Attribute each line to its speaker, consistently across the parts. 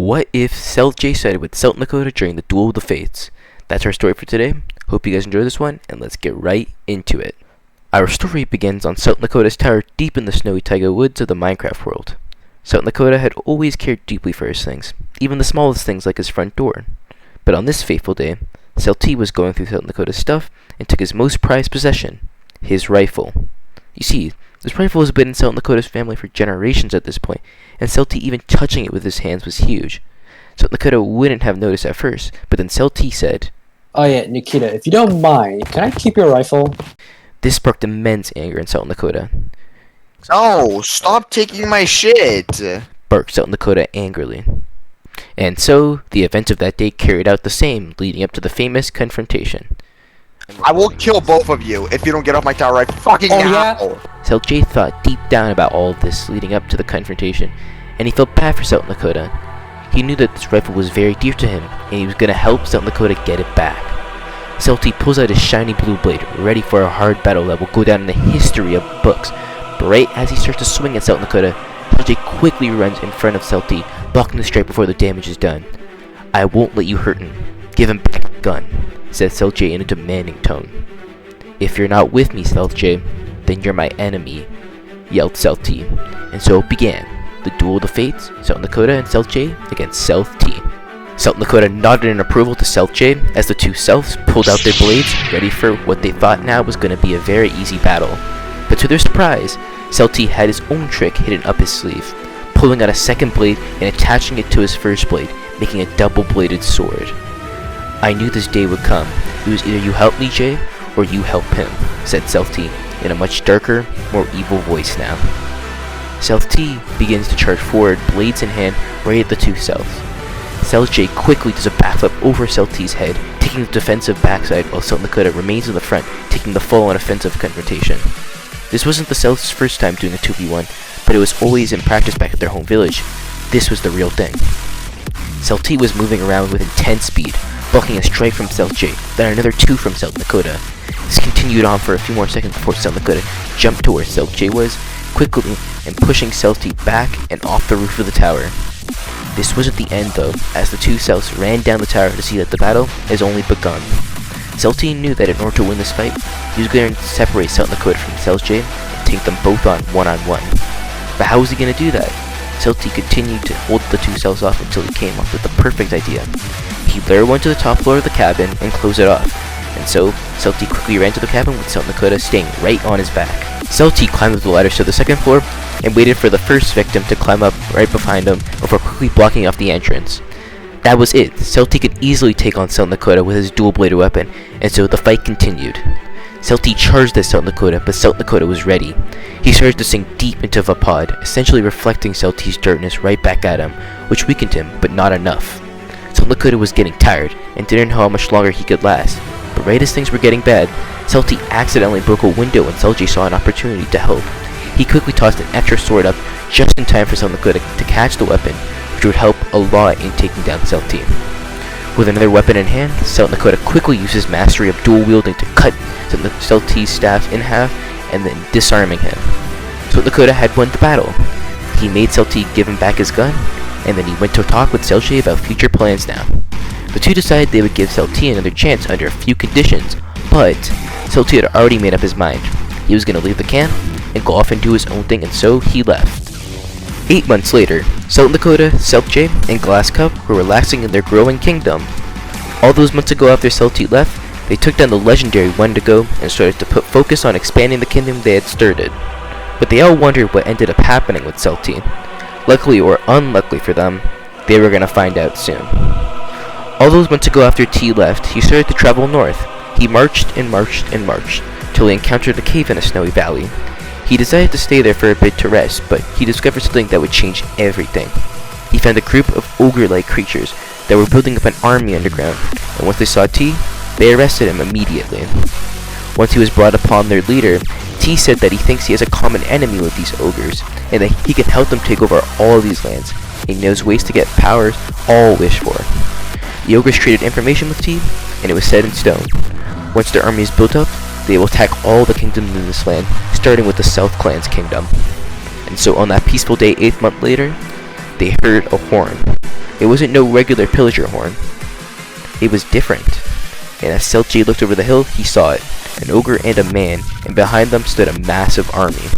Speaker 1: What if Southjai sided with Southnicota during the Duel of the Fates? That's our story for today. Hope you guys enjoy this one, and let's get right into it. Our story begins on Southnicota's tower deep in the snowy taiga woods of the Minecraft world. Southnicota had always cared deeply for his things, even the smallest things like his front door. But on this fateful day, Southjai was going through Southnicota's stuff and took his most prized possession, his rifle. You see, this rifle has been in Southnicota's family for generations at this point, and Southjai even touching it with his hands was huge. Southnicota wouldn't have noticed at first, but then Southjai said,
Speaker 2: "Oh yeah, Nikita, if you don't mind, can I keep your rifle?"
Speaker 1: This sparked immense anger in Southnicota.
Speaker 3: Oh, stop taking my shit!
Speaker 1: Barked Southnicota angrily. And so, the events of that day carried out the same, leading up to the famous confrontation.
Speaker 3: I will kill both of you if you don't get off my tower right fucking now!
Speaker 2: Yeah?
Speaker 1: Southjai thought deep down about all of this leading up to the confrontation, and he felt bad for Southnicota. He knew that this rifle was very dear to him, and he was going to help Southnicota get it back. Southjai pulls out his shiny blue blade, ready for a hard battle that will go down in the history of books. But right as he starts to swing at Southnicota, Southjai quickly runs in front of Southjai, blocking the strike before the damage is done. "I won't let you hurt him. Give him back the gun," said Southjai in a demanding tone. "If you're not with me, Southjai, then you're my enemy," yelled Southjai. And so it began. The Duel of the Fates, Southnicota and Southjai against Southjai. Southnicota nodded in approval to Southjai as the two Souths pulled out their blades, ready for what they thought now was going to be a very easy battle. But to their surprise, Southjai had his own trick hidden up his sleeve, pulling out a second blade and attaching it to his first blade, making a double-bladed sword. "I knew this day would come. It was either you help me, Jay, or you help him," said Southjai in a much darker, more evil voice now. Southjai begins to charge forward, blades in hand, right at the two Souths. Southjai quickly does a backflip over Southjai's head, taking the defensive backside while Southnicota remains in the front, taking the full-on offensive confrontation. This wasn't the Souths' first time doing a 2v1, but it was always in practice back at their home village. This was the real thing. Southjai was moving around with intense speed, blocking a strike from Southjai, then another two from Southnicota. This continued on for a few more seconds before Southnicota jumped to where Southjai was, quickly and pushing Southjai back and off the roof of the tower. This wasn't the end though, as the two Souths ran down the tower to see that the battle has only begun. Southjai knew that in order to win this fight, he was going to separate Southnicota from Southjai and take them both on one-on-one. But how was he going to do that? Southjai continued to hold the two Souths off until he came up with the perfect idea. He lured one to the top floor of the cabin and closed it off. And so, Southjai quickly ran to the cabin with Southnicota staying right on his back. Southjai climbed up the ladders to the second floor and waited for the first victim to climb up right behind him before quickly blocking off the entrance. That was it. Southjai could easily take on Southnicota with his dual-bladed weapon, and so the fight continued. Southjai charged at Southnicota, but Southnicota was ready. He started to sink deep into Vapad, essentially reflecting Southjai's darkness right back at him, which weakened him, but not enough. Southnicota was getting tired, and didn't know how much longer he could last. But right as things were getting bad, Southjai accidentally broke a window when Southjai saw an opportunity to help. He quickly tossed an extra sword up just in time for Southnicota to catch the weapon, which would help a lot in taking down Southjai. With another weapon in hand, Southnicota quickly used his mastery of dual wielding to cut Southjai's staff in half and then disarming him. Southnicota had won the battle. He made Southjai give him back his gun, and then he went to talk with Southjai about future plans now. The two decided they would give Southjai another chance under a few conditions, but Southjai had already made up his mind. He was going to leave the camp and go off and do his own thing, and so he left. 8 months later, Southnicota, Southjai, and Glasscup were relaxing in their growing kingdom. All those months ago after Southjai left, they took down the legendary Wendigo and started to put focus on expanding the kingdom they had started. But they all wondered what ended up happening with Southjai. Luckily or unluckily for them, they were going to find out soon. All those months ago after T left, he started to travel north. He marched and marched and marched, till he encountered a cave in a snowy valley. He decided to stay there for a bit to rest, but he discovered something that would change everything. He found a group of ogre-like creatures that were building up an army underground, and once they saw T, they arrested him immediately. Once he was brought upon their leader, T said that he thinks he has a common enemy with these ogres, and that he can help them take over all these lands. He knows ways to get powers all wish for. The ogres traded information with T, and it was set in stone. Once their army is built up, they will attack all the kingdoms in this land, starting with the South Clan's kingdom. And so on that peaceful day 8th month later, they heard a horn. It wasn't no regular pillager horn. It was different. And as Southjai looked over the hill, he saw it. An ogre and a man, and behind them stood a massive army.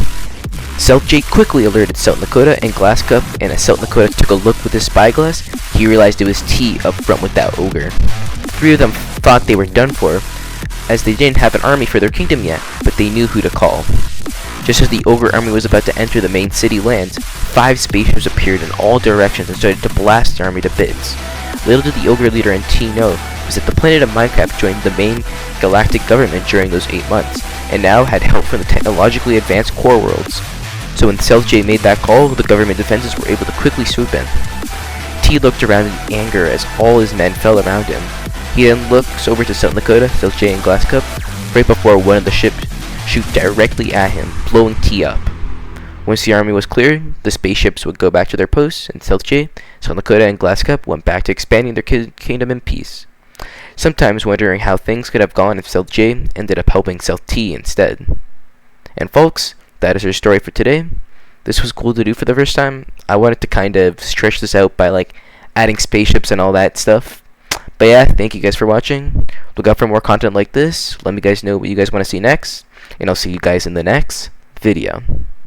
Speaker 1: Southjai quickly alerted Southnicota and Glasscup, and as Southnicota took a look with his spyglass, he realized it was T up front with that ogre. Three of them thought they were done for, as they didn't have an army for their kingdom yet, but they knew who to call. Just as the ogre army was about to enter the main city lands, 5 spaceships appeared in all directions and started to blast the army to bits. Little did the ogre leader and T know was that the planet of Minecraft joined the main galactic government during those 8 months, and now had help from the technologically advanced core worlds. So when Southjai made that call, the government defenses were able to quickly swoop in. T looked around in anger as all his men fell around him. He then looks over to Southnicota, Southjai, and Glasscup, right before one of the ships shoot directly at him, blowing T up. Once the army was cleared, the spaceships would go back to their posts, and Southjai, Southnicota, and Glasscup went back to expanding their kingdom in peace. Sometimes wondering how things could have gone if Southjai ended up helping South T instead. And folks, that is our story for today. This was cool to do for the first time. I wanted to kind of stretch this out by like adding spaceships and all that stuff. But yeah, thank you guys for watching. Look out for more content like this. Let me guys know what you guys want to see next. And I'll see you guys in the next video.